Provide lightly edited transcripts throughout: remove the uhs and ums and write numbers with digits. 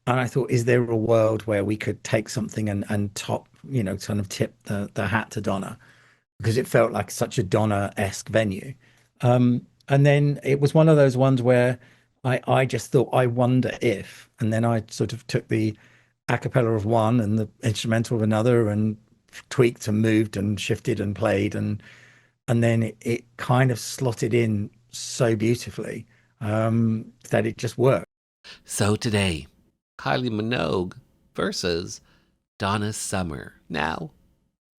And I thought, is there a world where we could take something and top, kind of tip the hat to Donna? Because it felt like such a Donna-esque venue. And then it was one of those ones where I just thought, I wonder if, and then I sort of took the a cappella of one and the instrumental of another and tweaked and moved and shifted and played and then it kind of slotted in so beautifully that it just worked. So today, Kylie Minogue versus Donna Summer. Now,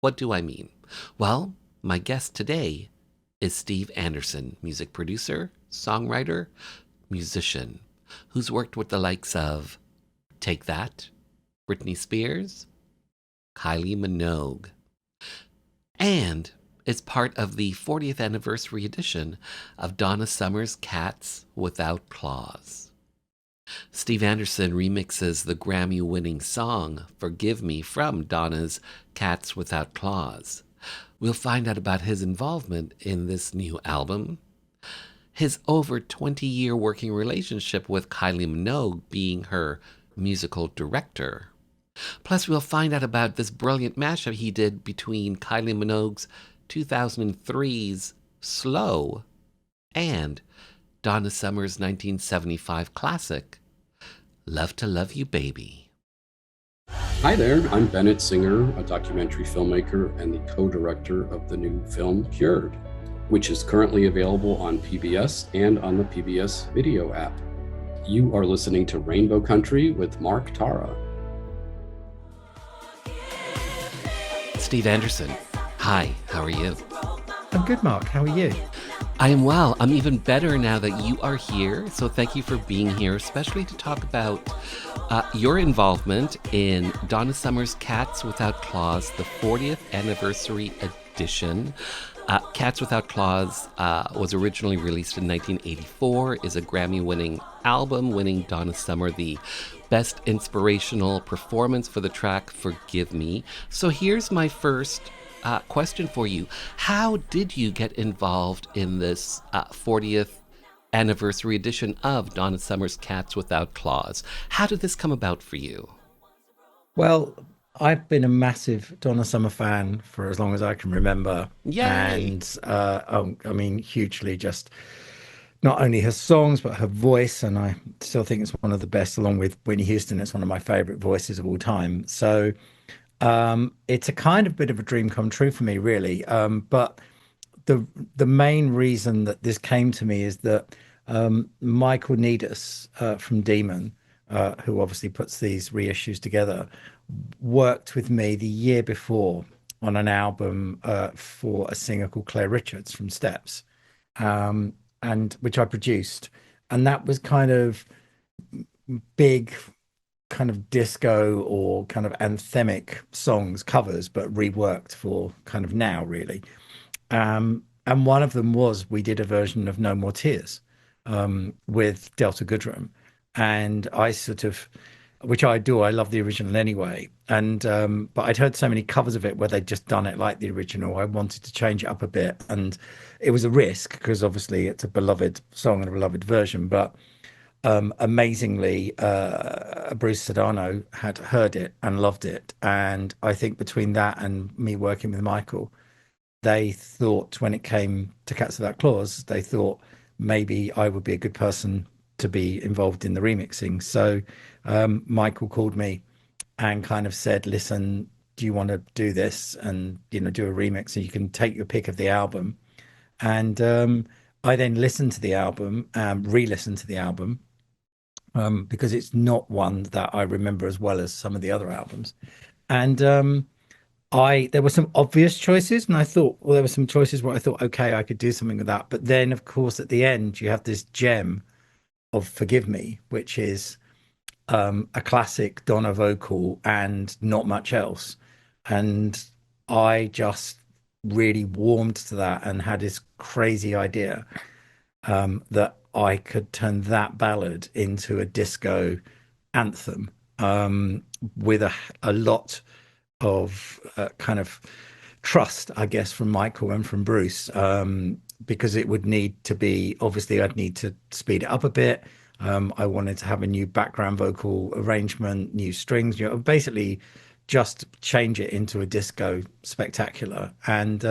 what do I mean? Well, my guest today is Steve Anderson, music producer, songwriter, musician, who's worked with the likes of Take That, Britney Spears, Kylie Minogue, and is part of the 40th anniversary edition of Donna Summer's Cats Without Claws. Steve Anderson remixes the Grammy winning song Forgive Me from Donna's Cats Without Claws. We'll find out about his involvement in this new album, his over 20-year working relationship with Kylie Minogue being her musical director. Plus, we'll find out about this brilliant mashup he did between Kylie Minogue's 2003's Slow and Donna Summer's 1975 classic, Love to Love You Baby. Hi there, I'm Bennett Singer, a documentary filmmaker and the co-director of the new film Cured, which is currently available on PBS and on the PBS video app. You are listening to Rainbow Country with Mark Tara. Steve Anderson, hi, how are you? I'm good, Mark. How are you? I am well. I'm even better now that you are here. So thank you for being here, especially to talk about your involvement in Donna Summer's Cats Without Claws, the 40th anniversary edition. Cats Without Claws was originally released in 1984, is a Grammy-winning album, winning Donna Summer the Best Inspirational Performance for the track Forgive Me. So here's my first question for you. How did you get involved in this 40th anniversary edition of Donna Summer's Cats Without Claws? How did this come about for you? Well, I've been a massive Donna Summer fan for as long as I can remember. Yay! And I mean, hugely just not only her songs, but her voice. And I still think it's one of the best, along with Whitney Houston. It's one of my favorite voices of all time. So it's a kind of bit of a dream come true for me, really. But the main reason that this came to me is that Michael Needus from Demon, who obviously puts these reissues together, worked with me the year before on an album for a singer called Claire Richards from Steps, and which I produced, and that was kind of big, kind of disco or kind of anthemic songs covers, but reworked for kind of now, really. And one of them was we did a version of No More Tears with Delta Goodrem. And I sort of, which I do, I love the original anyway. And but I'd heard so many covers of it where they'd just done it like the original. I wanted to change it up a bit. And it was a risk because obviously it's a beloved song and a beloved version. But amazingly, Bruce Sedano had heard it and loved it. And I think between that and me working with Michael, they thought when it came to Cats Without Claws, they thought maybe I would be a good person to be involved in the remixing. So Michael called me and kind of said, "Listen, do you want to do this and do a remix? And you can take your pick of the album." And I then listened to the album, re-listened to the album because it's not one that I remember as well as some of the other albums. And I there were some obvious choices, and I thought, well, there were some choices where I thought, okay, I could do something with that. But then, of course, at the end, you have this gem of Forgive Me, which is a classic Donna vocal and not much else. And I just really warmed to that and had this crazy idea that I could turn that ballad into a disco anthem with a lot of kind of trust, I guess, from Michael and from Bruce, because it would need to be obviously I'd need to speed it up a bit. I wanted to have a new background vocal arrangement, new strings, basically just change it into a disco spectacular. And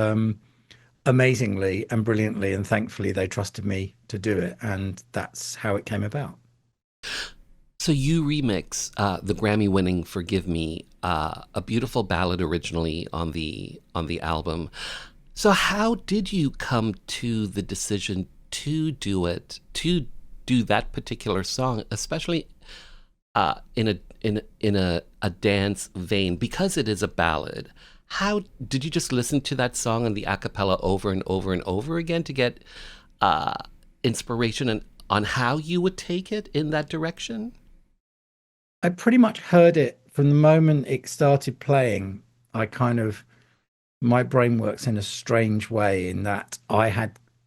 amazingly and brilliantly and thankfully, they trusted me to do it. And that's how it came about. So you remix the Grammy-winning "Forgive Me," a beautiful ballad originally on the album. So how did you come to the decision to do it, to do that particular song, especially in a dance vein, because it is a ballad? How did you just listen to that song and the a cappella over and over and over again to get uh, inspiration and on how you would take it in that direction? I pretty much heard it from the moment it started playing. I kind of, my brain works in a strange way in that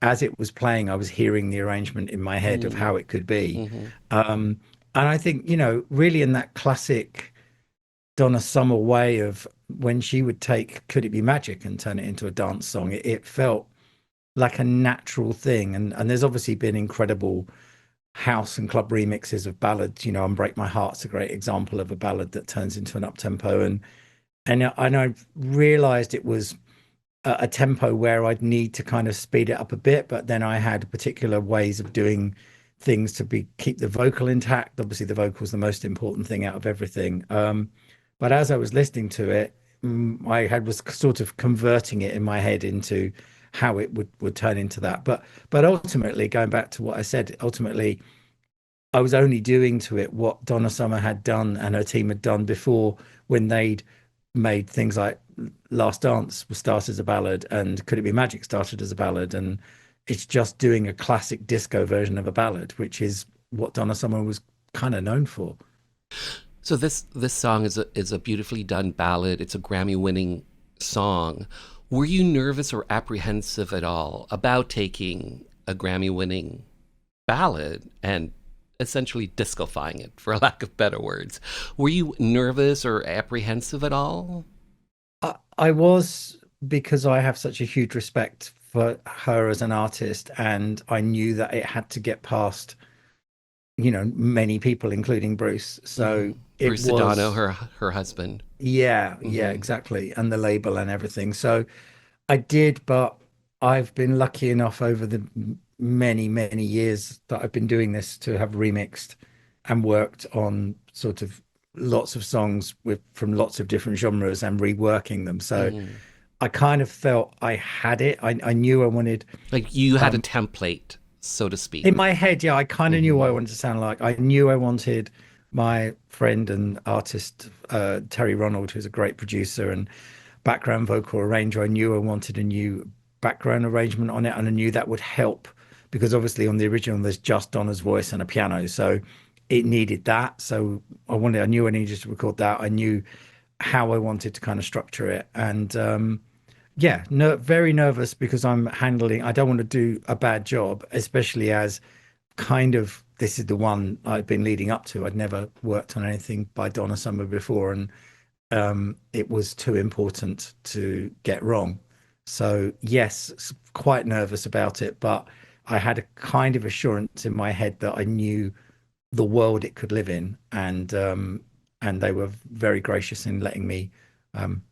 as it was playing, I was hearing the arrangement in my head of Mm, how it could be. hmm And I think, really in that classic Donna Summer way of when she would take Could It Be Magic and turn it into a dance song, it felt like a natural thing. And there's obviously been incredible house and club remixes of ballads. Unbreak My Heart's a great example of a ballad that turns into an up tempo. And I realized it was a tempo where I'd need to kind of speed it up a bit, but then I had particular ways of doing things to be keep the vocal intact. Obviously, the vocal is the most important thing out of everything. But as I was listening to it, I had was sort of converting it in my head into how it would turn into that. But ultimately, going back to what I said, ultimately I was only doing to it what Donna Summer had done and her team had done before when they'd made things like Last Dance start as a ballad and Could It Be Magic started as a ballad. And it's just doing a classic disco version of a ballad, which is what Donna Summer was kind of known for. So this song is a beautifully done ballad. It's a Grammy-winning song. Were you nervous or apprehensive at all about taking a Grammy-winning ballad and essentially discofying it, for lack of better words? Were you nervous or apprehensive at all? I was because I have such a huge respect for her as an artist, and I knew that it had to get past, many people, including Bruce. So it Bruce Sedano, was, her husband. yeah, yeah, Hmm exactly. And the label and everything. So I did, but I've been lucky enough over the many, many years that I've been doing this to have remixed and worked on sort of lots of songs with from lots of different genres and reworking them. So hmm I kind of felt I had it. I knew I wanted Like you had a um template, so to in speak. my head, yeah, I kind of knew what I Hmm wanted to sound like. I knew I wanted my friend and artist Terry Ronald, who's a great producer and background vocal arranger. I knew I wanted a new background arrangement on it, and I knew that would help because obviously on the original there's just Donna's voice and a piano, so it needed that. So I knew I needed to record that. I knew how I wanted to kind of structure it, and yeah, no, very nervous because I don't want to do a bad job, especially as kind of this is the one I've been leading up to. I'd never worked on anything by Donna Summer before, and it was too important to get wrong. So, yes, quite nervous about it, but I had a kind of assurance in my head that I knew the world it could live in, and they were very gracious in letting me um,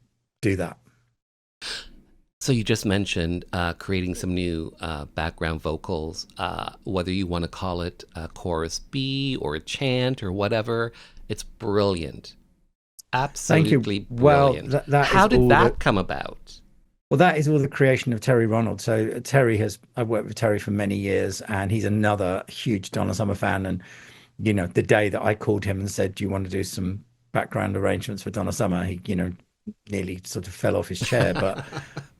do that. So you just mentioned creating some new background vocals, whether you want to call it a chorus B or a chant or whatever. It's brilliant, Thank you. absolutely Well, brilliant. that is How did all that come about? that is all the creation of Terry Ronald. So I've worked with Terry for many years, and he's another huge Donna Summer fan. And the day that I called him and said, "Do you want to do some background arrangements for Donna Summer?" He, nearly sort of fell off his chair, but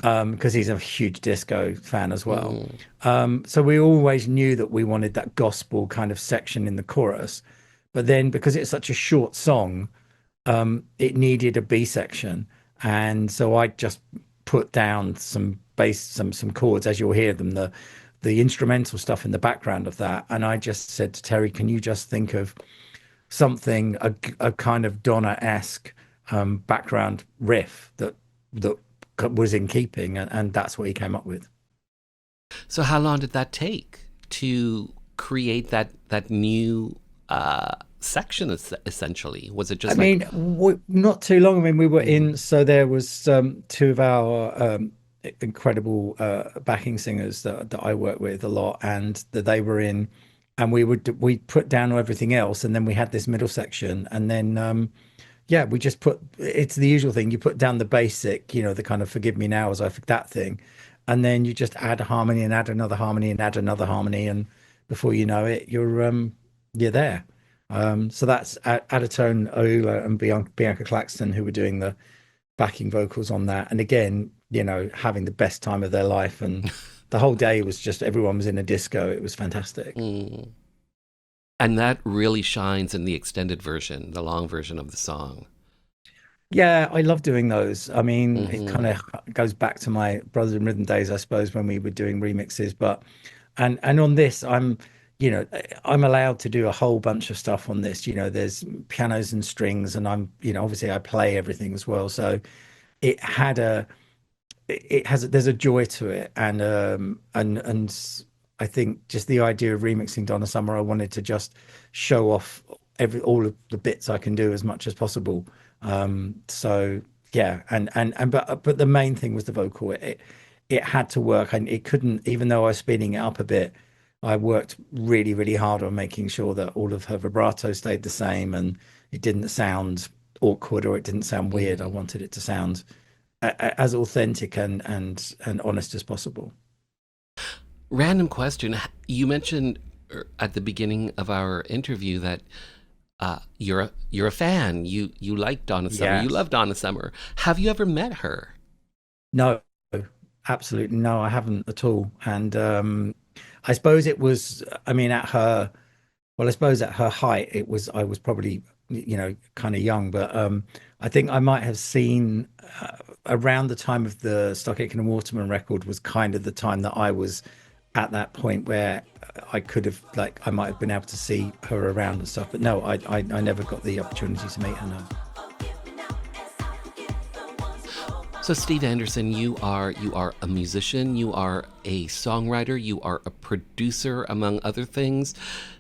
because he's a huge disco fan as well. Mm, So we always knew that we wanted that gospel kind of section in the chorus, but then because it's such a short song, it needed a B section, and so I just put down some bass, some chords as you'll hear them, the instrumental stuff in the background of that, and I just said to Terry, "Can you just think of something a kind of Donna-esque background riff that was in keeping?" And that's what he came up with. so how long did that take to create that new section essentially? Was it I just like, mean, not too long. I mean, we were in, so there was two of our incredible backing singers that I work with a lot, and that they were in, and we put down everything else, and then we had this middle section, and then yeah, we just put it's the usual thing. You put down the basic, the kind of forgive me now as I forget that thing, and then you just add a harmony and add another harmony and add another harmony, and before you know it, you're there. So that's Adatone Oula and Bianca Claxton who were doing the backing vocals on that. And again, having the best time of their life, and the whole day was just everyone was in a disco. It was fantastic. mm. And that really shines in the extended version, the long version of the song. Yeah, I love doing those. I mean, it kind Hmm. of goes back to my Brothers in Rhythm days, I suppose, when we were doing remixes. But and on this, you know, I'm allowed to do a whole bunch of stuff on this. There's pianos and strings, and obviously I play everything as well. So it had a it has there's a joy to it, and I think just the idea of remixing Donna Summer, I wanted to just show off all of the bits I can do as much as possible. So yeah, and but the main thing was the vocal. It had to work, and it couldn't, even though I was speeding it up a bit. I worked really, really hard on making sure that all of her vibrato stayed the same, and it didn't sound awkward or it didn't sound weird. I Hmm. wanted it to sound as authentic and honest as possible. Random question. You mentioned at the beginning of our interview that you're a fan. You like Donna Summer. You Yes. love Donna Summer. Have you ever met her? No, absolutely no, I haven't at all. And I suppose it was, I mean, I suppose at her height, I was probably, kind of young, but I think I might have seen around the time of the Stock Aitken and Waterman record was kind of the time that I was at that point where I could have, like, I might have been able to see her around and stuff. But no, I never got the opportunity to meet her. No. So Steve Anderson, you are a musician, you are a songwriter, you are a producer, among other things.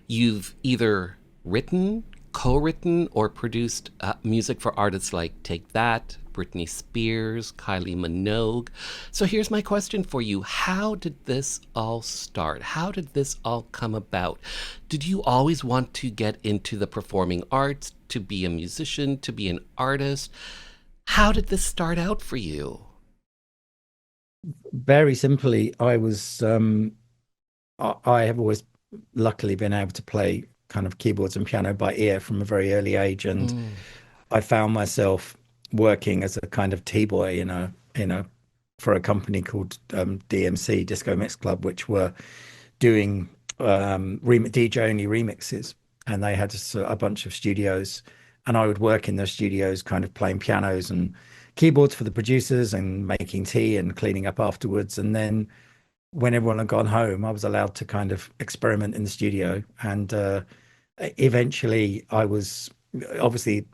You've either written, co-written, or produced music for artists like Take That, Britney Spears, Kylie Minogue. So here's my question for you. How did this all start? How did this all come about? Did you always want to get into the performing arts, to be a musician, to be an artist? How did this start out for you? Very simply, I have always luckily been able to play kind of keyboards and piano by ear from a very early age, and Mm, I found myself working as a kind of T-boy, for a company called DMC Disco Mix Club, which were doing DJ only remixes, and they had a bunch of studios, and I would work in those studios, kind of playing pianos and keyboards for the producers and making tea and cleaning up afterwards, and then when everyone had gone home, I was allowed to kind of experiment in the studio. And eventually, I was obviously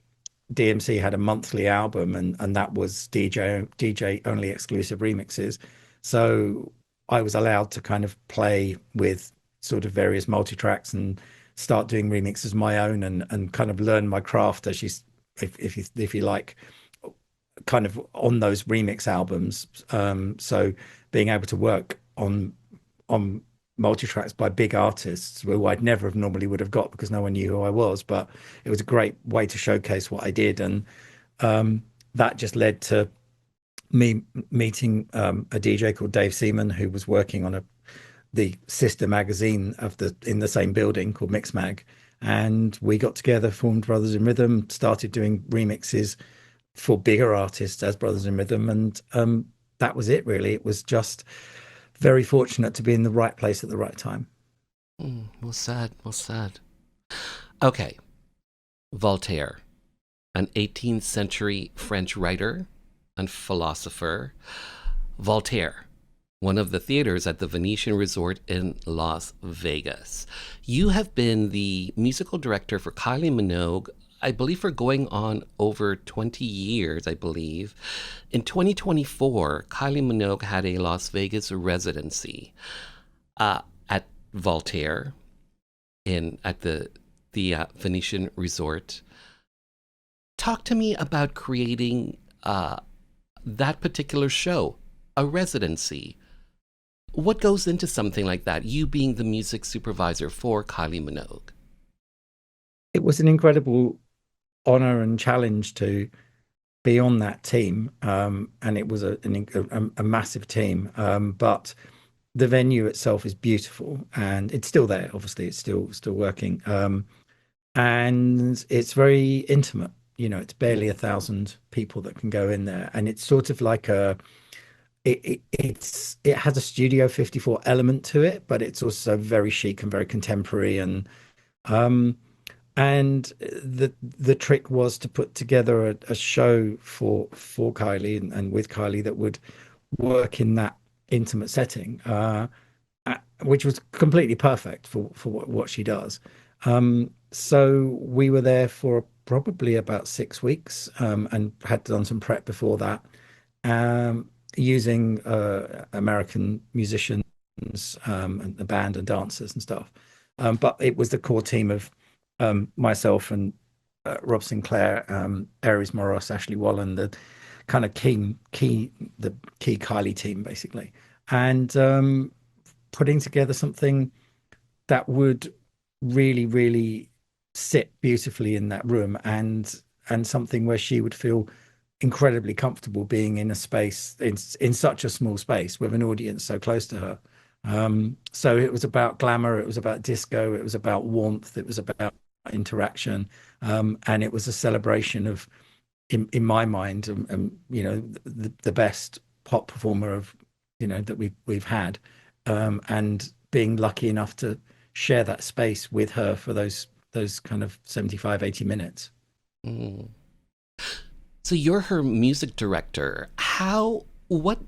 DMC had a monthly album, and that was DJ only exclusive remixes. So I was allowed to kind of play with sort of various multi tracks and start doing remixes of my own, and kind of learn my craft as if you like, kind of on those remix albums. So being able to work on multi tracks by big artists who I'd never have normally would have got because no one knew who I was, but it was a great way to showcase what I did, and that just led to me meeting a DJ called Dave Seaman who was working on the sister magazine of the in the same building called Mixmag. And we got together, formed Brothers in Rhythm, started doing remixes for bigger artists as Brothers in Rhythm, and that was it. Really, it was just very fortunate to be in the right place at the right time. well said, well said. Okay, Voltaire, an 18th century French writer and philosopher. Voltaire, one of the theaters at the Venetian Resort in Las Vegas. You have been the musical director for Kylie Minogue, I believe, for going on over 20 years, I believe. In 2024, Kylie Minogue had a Las Vegas residency at Voltaire. in at the Venetian resort. Talk to me about creating that particular show, a residency. What goes into something like that? You being the music supervisor for Kylie Minogue. It was an incredible honor and challenge to be on that team. And it was a massive team. But the venue itself is beautiful and it's still there. Obviously, it's still working. And it's very intimate. You know, it's barely 1,000 people that can go in there, and it's sort of like it has a Studio 54 element to it, but it's also very chic and very contemporary. Um, and the trick was to put together a show for Kylie and with Kylie that would work in that intimate setting, which was completely perfect for what she does. So we were there for probably about 6 weeks, and had done some prep before that, using American musicians, and the band and dancers and stuff. But it was the core team of myself and Rob Sinclair, Aries Moros, Ashley Wallen, the kind of the key Kylie team, basically, and putting together something that would really sit beautifully in that room, and something where she would feel incredibly comfortable being in a space in such a small space with an audience so close to her. So it was about glamour, it was about disco, it was about warmth, it was about interaction, and it was a celebration of, in my mind, the best pop performer of that we've had, and being lucky enough to share that space with her for those kind of 75-80 minutes. Mm. So you're her music director. What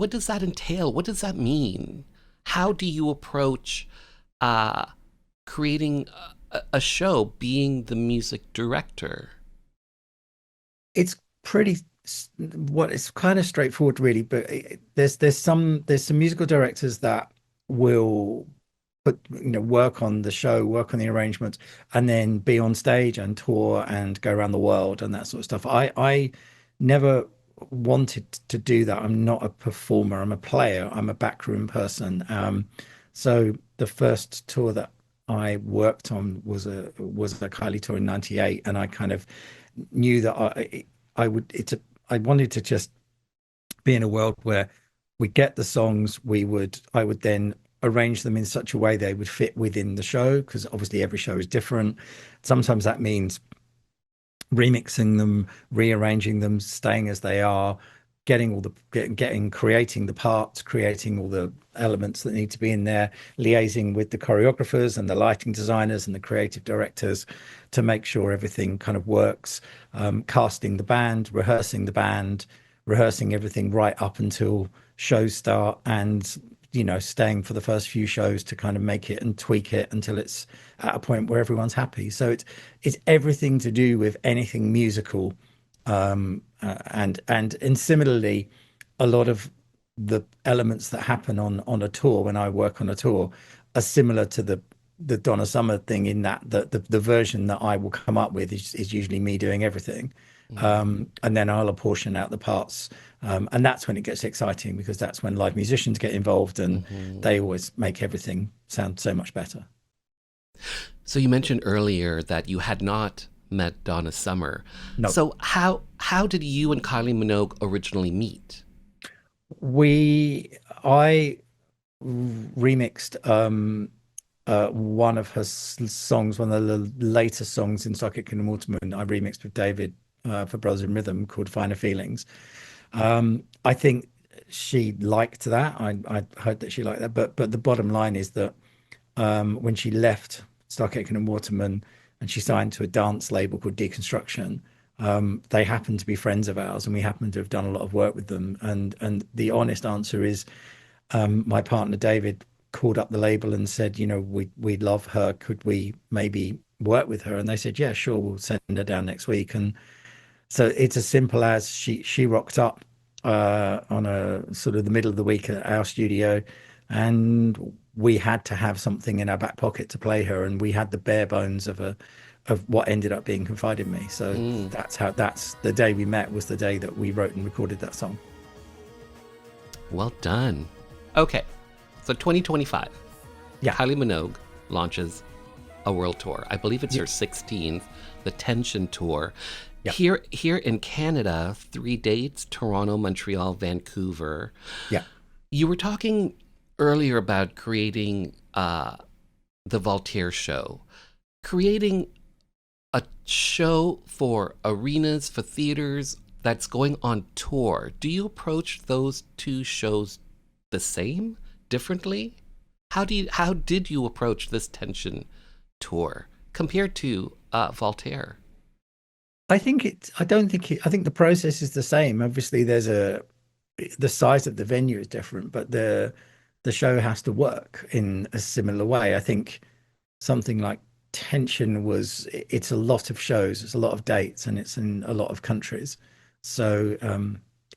does that entail? What does that mean? How do you approach uh, creating a show being the music director? It's pretty what it's kind of straightforward, really, but there's some musical directors that will work on the show, work on the arrangements, and then be on stage and tour and go around the world and that sort of stuff. I never wanted to do that. I'm not a performer. I'm a player. I'm a backroom person. So the first tour that I worked on was a Kylie tour in '98, and I kind of knew that I wanted to just be in a world where we get the songs, I would then arrange them in such a way they would fit within the show, because obviously every show is different. Sometimes that means remixing them, rearranging them, staying as they are, creating the parts, creating all the elements that need to be in there, liaising with the choreographers and the lighting designers and the creative directors to make sure everything kind of works, casting the band, rehearsing everything right up until shows start, and staying for the first few shows to kind of make it and tweak it until it's at a point where everyone's happy. So it's everything to do with anything musical, and similarly, a lot of the elements that happen on a tour when I work on a tour are similar to the Donna Summer thing, in that the version that I will come up with is usually me doing everything. And then I'll apportion out the parts. And that's when it gets exciting, because that's when live musicians get involved, and Mm-hmm. they always make everything sound so much better. So you mentioned earlier that you had not met Donna Summer. No, So how did you and Kylie Minogue originally meet? I remixed one of her songs, one of the later songs in Socket Kingdom Waterman. I remixed with David, for Brothers in Rhythm, called Finer Feelings. I think she liked that. I heard that she liked that, but the bottom line is that, when she left Stark Aitken and Waterman and she signed to a dance label called Deconstruction, they happened to be friends of ours, and we happened to have done a lot of work with them. And the honest answer is, my partner David called up the label and said, we love her. Could we maybe work with her? And they said, yeah, sure, we'll send her down next week. And so it's as simple as she rocked up, on a sort of the middle of the week at our studio, and we had to have something in our back pocket to play her, and we had the bare bones of what ended up being Confide in Me. So Mm, that's the day we met was the day that we wrote and recorded that song. well done. Okay, so 2025, Yeah, Kylie Minogue launches a world tour. I believe it's yeah, her 16th, the Tension Tour. yeah, Here in Canada, 3 dates: Toronto, Montreal, Vancouver. yeah. You were talking earlier about creating the Voltaire show, creating a show for arenas, for theaters that's going on tour. Do you approach those two shows the same, differently? How did you approach this Tension tour compared to Voltaire? I don't think I think the process is the same. Obviously, the size of the venue is different, but the show has to work in a similar way. I think something like Tension it's a lot of shows, it's a lot of dates, and it's in a lot of countries. So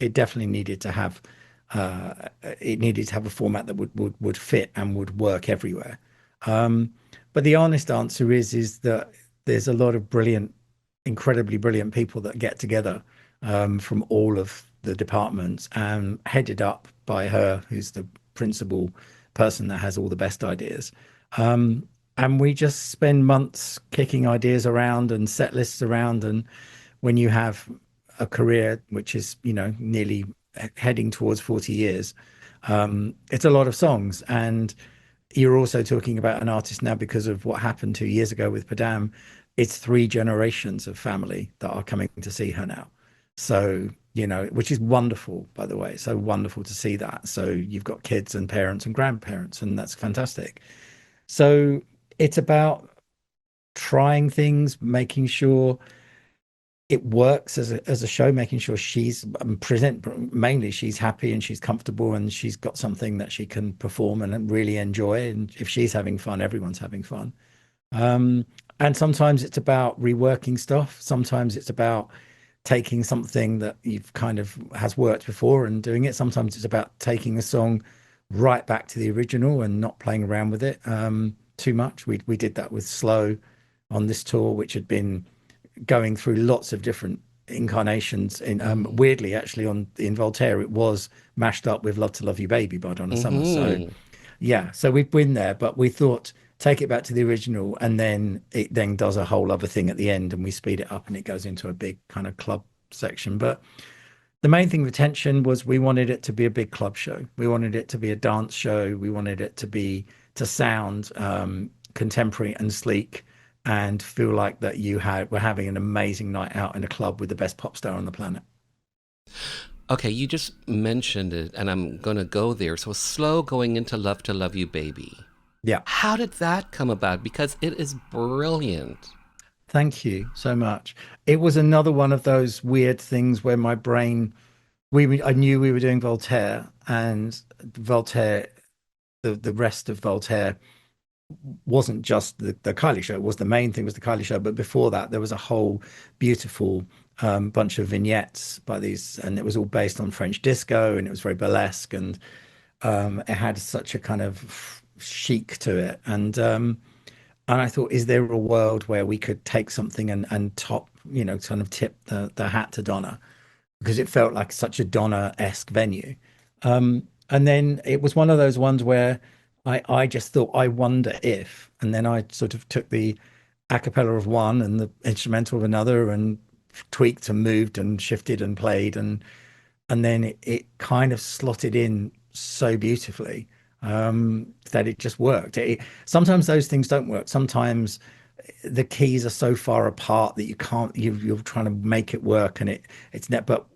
it definitely uh, needed to have a format that would fit and would work everywhere. Um, but the honest answer is that there's a lot of incredibly brilliant people that get together from all of the departments and headed up by her, who's the principal person that has all the best ideas. And we just spend months kicking ideas around and set lists around. And when you have a career which is, nearly heading towards 40 years, it's a lot of songs. And you're also talking about an artist now because of what happened 2 years ago with Padam. It's three generations of family that are coming to see her now. So, which is wonderful, by the way. So wonderful to see that. So you've got kids and parents and grandparents, and that's fantastic. So it's about trying things, making sure it works as a show, making sure she's mainly she's happy and she's comfortable and she's got something that she can perform and really enjoy. And if she's having fun, everyone's having fun. Um, and sometimes it's about reworking stuff. Sometimes it's about taking something that you've kind of has worked before and doing it. Sometimes it's about taking a song right back to the original and not playing around with it too much. We did that with Slow on this tour, which had been going through lots of different incarnations. In Mm. weirdly, actually, on in Voltaire, it was mashed up with "Love to Love You, Baby" by Donna Summer. So Hmm. yeah, so we've been there, but we thought take it back to the original, and then it then does a whole other thing at the end, and we speed it up, and it goes into a big kind of club section. But the main thing with Tension was we wanted it to be a big club show. We wanted it to be a dance show. We wanted it to sound contemporary and sleek, and feel like that we're having an amazing night out in a club with the best pop star on the planet. Okay, you just mentioned it, and I'm gonna go there. So Slow going into Love to Love You, Baby. Yeah. How did that come about? Because it is brilliant. Thank you so much. It was another one of those weird things where my brain, I knew we were doing Voltaire, and Voltaire, the rest of Voltaire wasn't just the Kylie show. It was the main thing was the Kylie show, but before that, there was a whole beautiful bunch of vignettes by these, and it was all based on French disco, and it was very burlesque, and it had such a kind of chic to it, and I thought, is there a world where we could take something and top, kind of tip the hat to Donna because it felt like such a Donna-esque venue. And then it was one of those ones where I just thought, I wonder if, and then I sort of took the a cappella of one and the instrumental of another and tweaked and moved and shifted and played and then it kind of slotted in so beautifully that it just worked. Sometimes those things don't work. Sometimes the keys are so far apart that you can't. You're trying to make it work, and it's net. But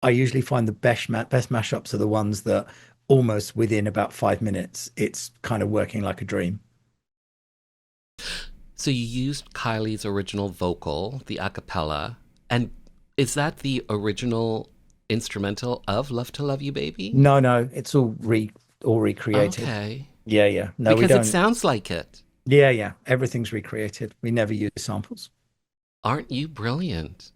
I usually find the best mashups are the ones that almost within about 5 minutes, it's kind of working like a dream. So you used Kylie's original vocal, the a cappella, and is that the original instrumental of Love to Love You, Baby? No, no, it's all recreated. Okay. Yeah, yeah. No, we Because it don't. sounds like it. Yeah, yeah. Everything's recreated. We never use samples. Aren't you brilliant?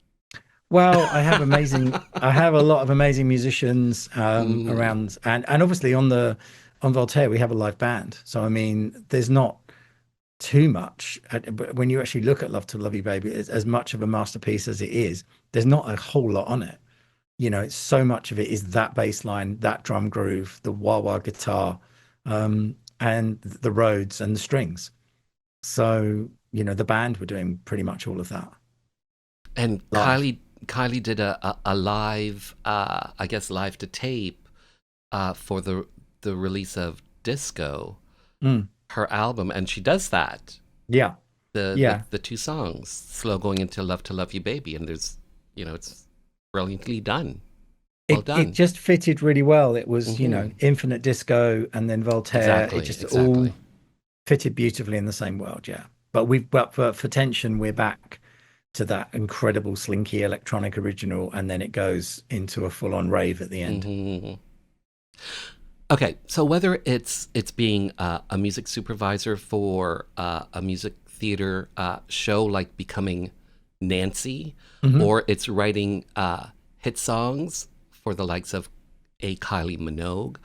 Well, I have a lot of amazing musicians Mm. around, and obviously on the on Voltaire, we have a live band. So, I mean, there's not too much. But when you actually look at Love to Love You, Baby, as much of a masterpiece as it is, there's not a whole lot on it. So much of it is that bass line, that drum groove, the wah wah guitar, and the Rhodes and the strings. So, the band were doing pretty much all of that And live. Kylie did a live, I guess, live to tape for the release of Disco, Mm, her album, and she does that. yeah, yeah. The two songs, Slow Going into Love to Love You Baby, and it's brilliantly done. Well It done. just fitted really well. It was, Hmm. Infinite Disco and then Voltaire. It Exactly, just all exactly. fitted beautifully in the same world, yeah. But for Tension, we're back to that incredible slinky electronic original, and then it goes into a full-on rave at the end. Hmm. Okay, so whether it's being a music supervisor for a music theater show like Becoming Nancy, Hmm. or it's writing hit songs for the likes of a Kylie Minogue,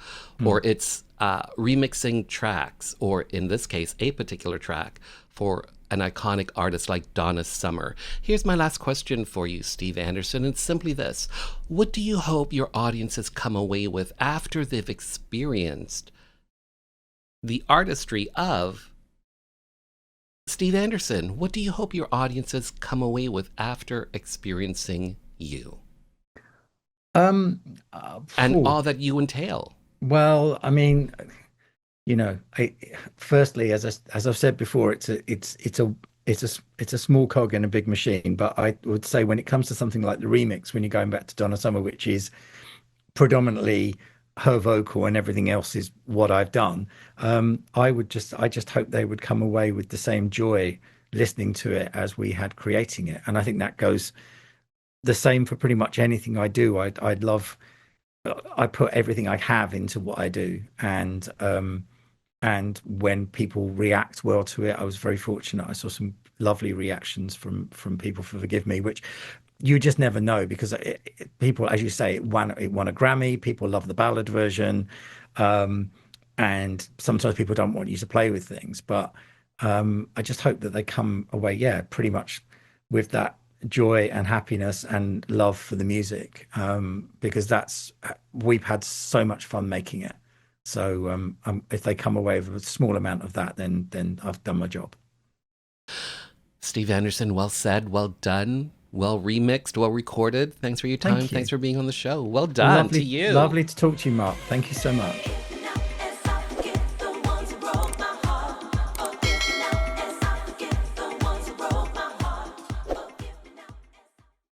or it's remixing tracks, or in this case, a particular track for an iconic artist like Donna Summer. Here's my last question for you, Steve Anderson. It's simply this: what do you hope your audiences come away with after they've experienced the artistry of Steve Anderson? What do you hope your audiences come away with after experiencing you Um, and phew. all that you entail? Well, I mean, firstly, as I've said before, it's a small cog in a big machine. But I would say when it comes to something like the remix, when you're going back to Donna Summer, which is predominantly her vocal and everything else is what I've done, I just hope they would come away with the same joy listening to it as we had creating it. And I think that goes the same for pretty much anything I do. I'd love I put everything I have into what I do, and when people react well to it, I was very fortunate. I saw some lovely reactions from people, for Forgive Me, which you just never know because people, as you say, it won a Grammy. People love the ballad version, um, and sometimes people don't want you to play with things. But I just hope that they come away, yeah, pretty much with that joy and happiness and love for the music, because that's we've had so much fun making it. So if they come away with a small amount of that, then I've done my job. Steve Anderson, well said, well done, well remixed, well recorded. Thanks for your time. Thank Thanks you. for being on the show. Well done to Lovely, you. lovely to talk to you, Mark. Thank you so much.